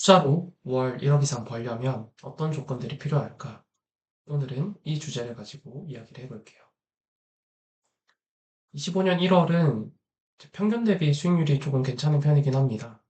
투자로 월 1억 이상 벌려면 어떤 조건들이 필요할까? 오늘은 이 주제를 가지고 이야기를 해볼게요. 25년 1월은 평균 대비 수익률이 조금 괜찮은 편이긴 합니다.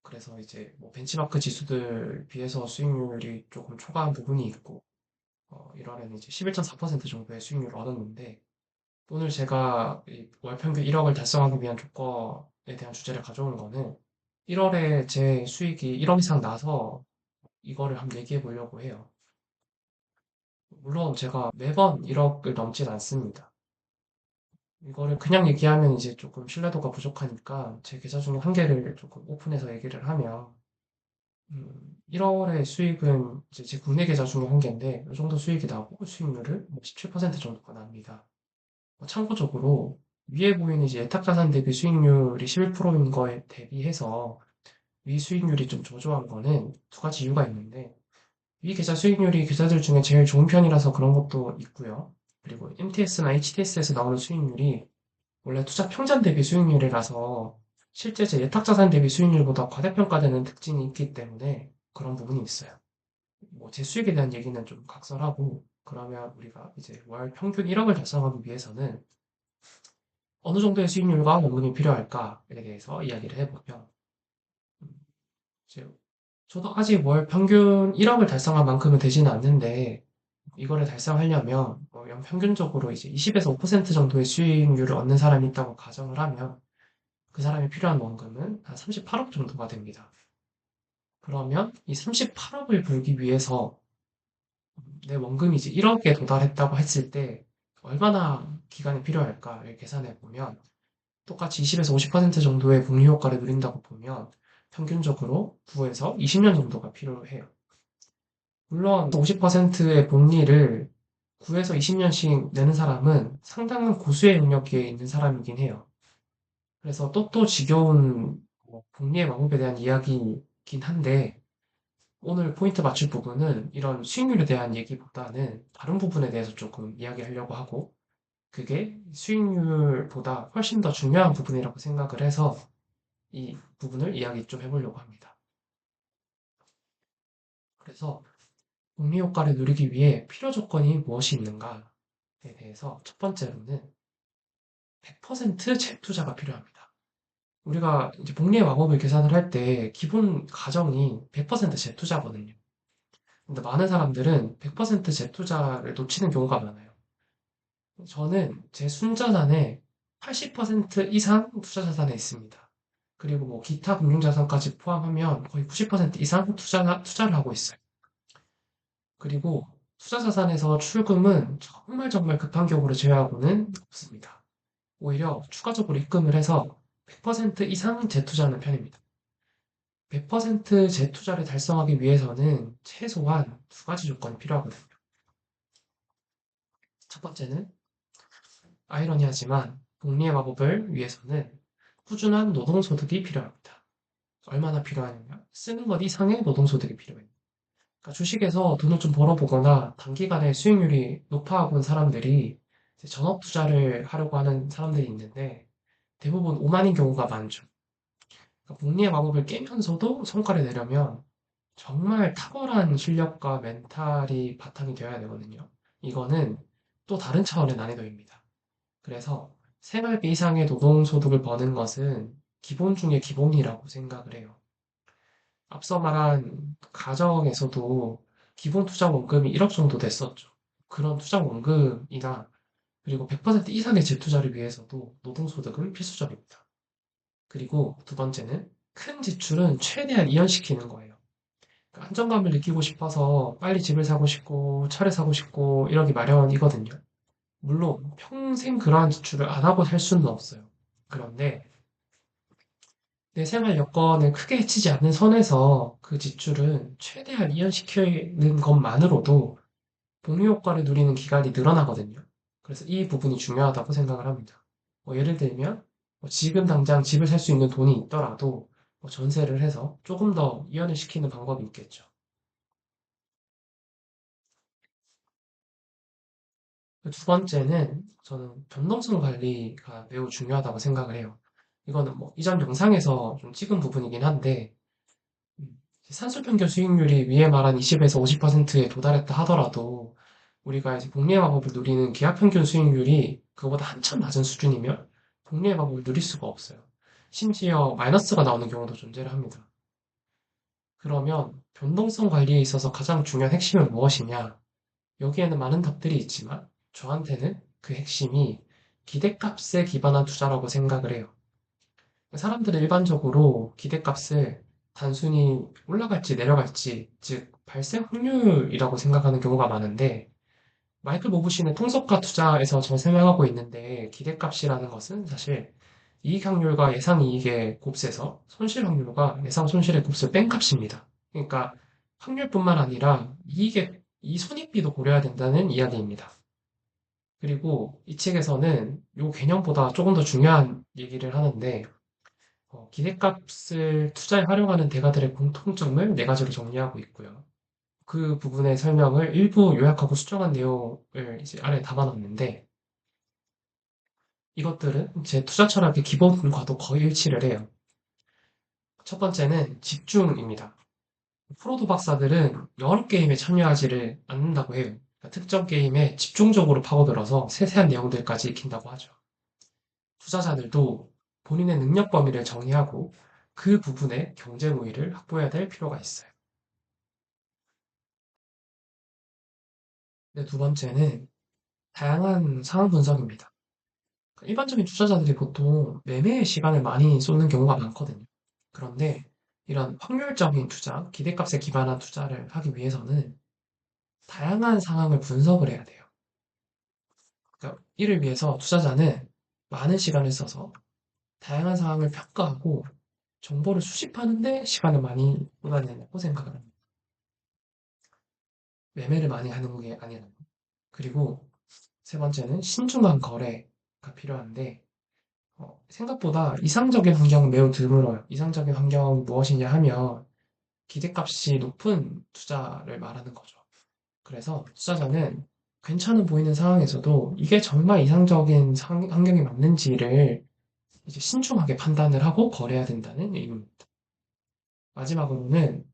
그래서 이제 뭐 벤치마크 지수들 비해서 수익률이 조금 초과한 부분이 있고, 1월에는 이제 11.4% 정도의 수익률을 얻었는데, 오늘 제가 월 평균 1억을 달성하기 위한 조건에 대한 주제를 가져온 거는 1월에 제 수익이 1억 이상 나서 이거를 한번 얘기해 보려고 해요. 물론 제가 매번 1억을 넘진 않습니다. 이거를 그냥 얘기하면 이제 조금 신뢰도가 부족하니까 제 계좌 중에 한 개를 조금 오픈해서 얘기를 하면 1월의 수익은 이제 제 국내 계좌 중에 한 개인데 이 정도 수익이 나고 수익률을 17% 정도가 납니다. 참고적으로 위에 보이는 이제 예탁자산 대비 수익률이 11%인 거에 대비해서 위 수익률이 좀 저조한 거는 두 가지 이유가 있는데 위 계좌 수익률이 계좌들 중에 제일 좋은 편이라서 그런 것도 있고요. 그리고 MTS나 HTS에서 나오는 수익률이 원래 투자 평잔 대비 수익률이라서 실제 제 예탁자산 대비 수익률보다 과대평가되는 특징이 있기 때문에 그런 부분이 있어요. 뭐 제 수익에 대한 얘기는 좀 각설하고 그러면 우리가 이제 월 평균 1억을 달성하기 위해서는 어느 정도의 수익률과 원금이 필요할까에 대해서 이야기를 해보면 음, 이제 저도 아직 월 평균 1억을 달성한 만큼은 되지는 않는데 이거를 달성하려면 연평균적으로 이제 20에서 5% 정도의 수익률을 얻는 사람이 있다고 가정을 하면 그 사람이 필요한 원금은 한 38억 정도가 됩니다. 그러면 이 38억을 벌기 위해서 내 원금이 이제 1억에 도달했다고 했을 때 얼마나 기간이 필요할까를 계산해 보면 똑같이 20에서 50% 정도의 복리 효과를 누린다고 보면 평균적으로 9에서 20년 정도가 필요해요. 물론 50%의 복리를 9에서 20년씩 내는 사람은 상당한 고수의 영역에 있는 사람이긴 해요. 그래서 또 지겨운 복리의 마법에 대한 이야기이긴 한데 오늘 포인트 맞출 부분은 이런 수익률에 대한 얘기보다는 다른 부분에 대해서 조금 이야기하려고 하고 그게 수익률보다 훨씬 더 중요한 부분이라고 생각을 해서 이 부분을 이야기 좀 해보려고 합니다. 그래서 복리 효과를 누리기 위해 필요 조건이 무엇이 있는가에 대해서 첫 번째로는 100% 재투자가 필요합니다. 우리가 이제 복리의 마법을 계산을 할 때 기본 가정이 100% 재투자거든요. 근데 많은 사람들은 100% 재투자를 놓치는 경우가 많아요. 저는 제 순자산의 80% 이상 투자 자산에 있습니다. 그리고 뭐 기타 금융자산까지 포함하면 거의 90% 이상 투자를 하고 있어요. 그리고 투자 자산에서 출금은 정말 정말 급한 경우를 제외하고는 없습니다. 오히려 추가적으로 입금을 해서 100% 이상 재투자하는 편입니다. 100% 재투자를 달성하기 위해서는 최소한 두 가지 조건이 필요하거든요. 첫 번째는 아이러니하지만 복리의 마법을 위해서는 꾸준한 노동소득이 필요합니다. 얼마나 필요하냐면 쓰는 것 이상의 노동소득이 필요해요. 그러니까 주식에서 돈을 좀 벌어보거나 단기간에 수익률이 높아본 사람들이 전업 투자를 하려고 하는 사람들이 있는데 대부분 오만인 경우가 많죠. 그러니까 복리의 마법을 깨면서도 성과를 내려면 정말 탁월한 실력과 멘탈이 바탕이 되어야 되거든요. 이거는 또 다른 차원의 난이도입니다. 그래서 생활비 이상의 노동소득을 버는 것은 기본 중의 기본이라고 생각을 해요. 앞서 말한 가정에서도 기본 투자 원금이 1억 정도 됐었죠. 그런 투자 원금이나 그리고 100% 이상의 재투자를 위해서도 노동소득은 필수적입니다. 그리고 두 번째는 큰 지출은 최대한 이연시키는 거예요. 그러니까 안정감을 느끼고 싶어서 빨리 집을 사고 싶고 차를 사고 싶고 이러기 마련이거든요. 물론 평생 그러한 지출을 안 하고 살 수는 없어요. 그런데 내 생활 여건을 크게 해치지 않는 선에서 그 지출은 최대한 이연시키는 것만으로도 복리 효과를 누리는 기간이 늘어나거든요. 그래서 이 부분이 중요하다고 생각을 합니다. 예를 들면 지금 당장 집을 살 수 있는 돈이 있더라도 전세를 해서 조금 더 이연을 시키는 방법이 있겠죠. 두 번째는 저는 변동성 관리가 매우 중요하다고 생각을 해요. 이거는 뭐 이전 영상에서 좀 찍은 부분이긴 한데 산술 평균 수익률이 위에 말한 20에서 50%에 도달했다 하더라도 우리가 이제 복리의 마법을 누리는 기하 평균 수익률이 그거보다 한참 낮은 수준이면 복리의 마법을 누릴 수가 없어요. 심지어 마이너스가 나오는 경우도 존재를 합니다. 그러면 변동성 관리에 있어서 가장 중요한 핵심은 무엇이냐? 여기에는 많은 답들이 있지만 저한테는 그 핵심이 기대값에 기반한 투자라고 생각을 해요. 사람들은 일반적으로 기대값을 단순히 올라갈지 내려갈지, 즉 발생 확률이라고 생각하는 경우가 많은데 마이클 모브신의 통속가 투자에서 잘 설명하고 있는데 기대값이라는 것은 사실 이익 확률과 예상 이익의 곱세서 손실 확률과 예상 손실의 곱을 뺀 값입니다. 그러니까 확률뿐만 아니라 이익의 이 손익비도 고려해야 된다는 이야기입니다. 그리고 이 책에서는 이 개념보다 조금 더 중요한 얘기를 하는데 기대값을 투자에 활용하는 대가들의 공통점을 네 가지로 정리하고 있고요. 그 부분의 설명을 일부 요약하고 수정한 내용을 이제 아래에 담아놨는데 이것들은 제 투자 철학의 기본과도 거의 일치를 해요. 첫 번째는 집중입니다. 프로도 박사들은 여러 게임에 참여하지를 않는다고 해요. 그러니까 특정 게임에 집중적으로 파고들어서 세세한 내용들까지 익힌다고 하죠. 투자자들도 본인의 능력 범위를 정의하고 그 부분에 경쟁 우위를 확보해야 될 필요가 있어요. 네, 두 번째는 다양한 상황 분석입니다. 일반적인 투자자들이 보통 매매에 시간을 많이 쏟는 경우가 많거든요. 그런데 이런 확률적인 투자, 기대값에 기반한 투자를 하기 위해서는 다양한 상황을 분석을 해야 돼요. 그러니까 이를 위해서 투자자는 많은 시간을 써서 다양한 상황을 평가하고 정보를 수집하는데 시간을 많이 쏟아야 된다고 생각을 합니다. 매매를 많이 하는 게 아니라. 그리고 세 번째는 신중한 거래가 필요한데 생각보다 이상적인 환경은 매우 드물어요. 이상적인 환경은 무엇이냐 하면 기대값이 높은 투자를 말하는 거죠. 그래서 투자자는 괜찮은 보이는 상황에서도 이게 정말 이상적인 환경이 맞는지를 이제 신중하게 판단을 하고 거래해야 된다는 의미입니다. 마지막으로는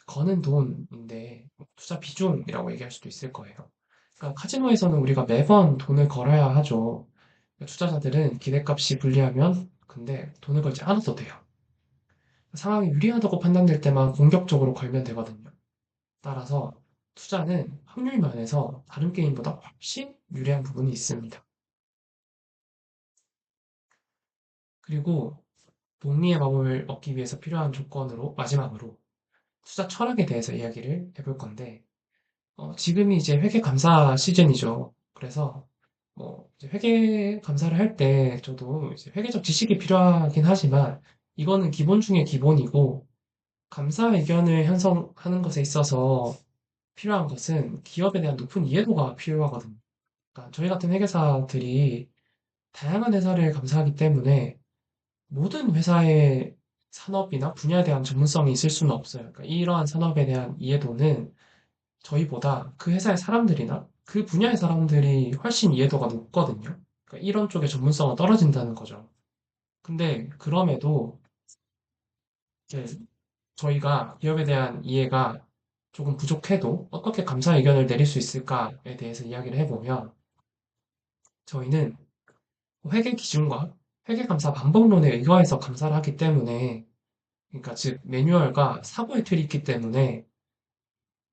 거는 돈인데 투자 비중이라고 얘기할 수도 있을 거예요. 그러니까 카지노에서는 우리가 매번 돈을 걸어야 하죠. 투자자들은 기대값이 불리하면 근데 돈을 걸지 않아도 돼요. 상황이 유리하다고 판단될 때만 공격적으로 걸면 되거든요. 따라서 투자는 확률 면에서 다른 게임보다 훨씬 유리한 부분이 있습니다. 그리고 복리의 마법을 얻기 위해서 필요한 조건으로 마지막으로 투자 철학에 대해서 이야기를 해볼 건데 지금이 이제 회계 감사 시즌이죠. 그래서 뭐 이제 회계 감사를 할 때 저도 이제 회계적 지식이 필요하긴 하지만 이거는 기본 중에 기본이고 감사 의견을 형성하는 것에 있어서 필요한 것은 기업에 대한 높은 이해도가 필요하거든요. 그러니까 저희 같은 회계사들이 다양한 회사를 감사하기 때문에 모든 회사의 산업이나 분야에 대한 전문성이 있을 수는 없어요. 그러니까 이러한 산업에 대한 이해도는 저희보다 그 회사의 사람들이나 그 분야의 사람들이 훨씬 이해도가 높거든요. 그러니까 이런 쪽의 전문성은 떨어진다는 거죠. 근데 그럼에도 이제 저희가 기업에 대한 이해가 조금 부족해도 어떻게 감사 의견을 내릴 수 있을까에 대해서 이야기를 해보면 저희는 회계 기준과 회계 감사 방법론에 의거해서 감사를 하기 때문에 그러니까 즉 매뉴얼과 사고의 틀이 있기 때문에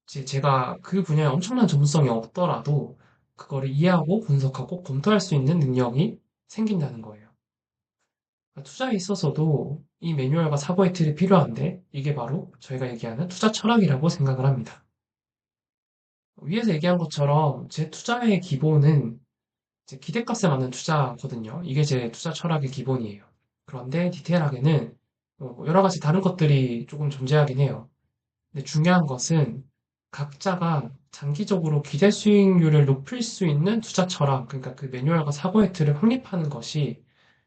제가 그 분야에 엄청난 전문성이 없더라도 그거를 이해하고 분석하고 검토할 수 있는 능력이 생긴다는 거예요. 그러니까 투자에 있어서도 이 매뉴얼과 사고의 틀이 필요한데 이게 바로 저희가 얘기하는 투자 철학이라고 생각을 합니다. 위에서 얘기한 것처럼 제 투자의 기본은 제 기대값에 맞는 투자거든요. 이게 제 투자 철학의 기본이에요. 그런데 디테일하게는 여러 가지 다른 것들이 조금 존재하긴 해요. 근데 중요한 것은 각자가 장기적으로 기대 수익률을 높일 수 있는 투자 철학, 그러니까 그 매뉴얼과 사고의 틀을 확립하는 것이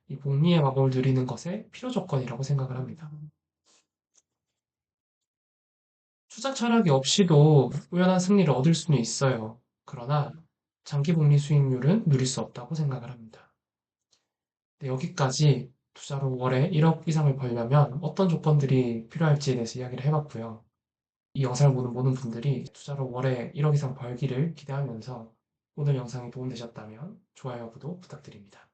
이 복리의 마법을 누리는 것의 필요 조건이라고 생각을 합니다. 투자 철학이 없이도 우연한 승리를 얻을 수는 있어요. 그러나 장기 복리 수익률은 누릴 수 없다고 생각을 합니다. 네, 여기까지 투자로 월에 1억 이상을 벌려면 어떤 조건들이 필요할지에 대해서 이야기를 해봤고요. 이 영상을 보는 모든 분들이 투자로 월에 1억 이상 벌기를 기대하면서 오늘 영상이 도움되셨다면 좋아요, 구독 부탁드립니다.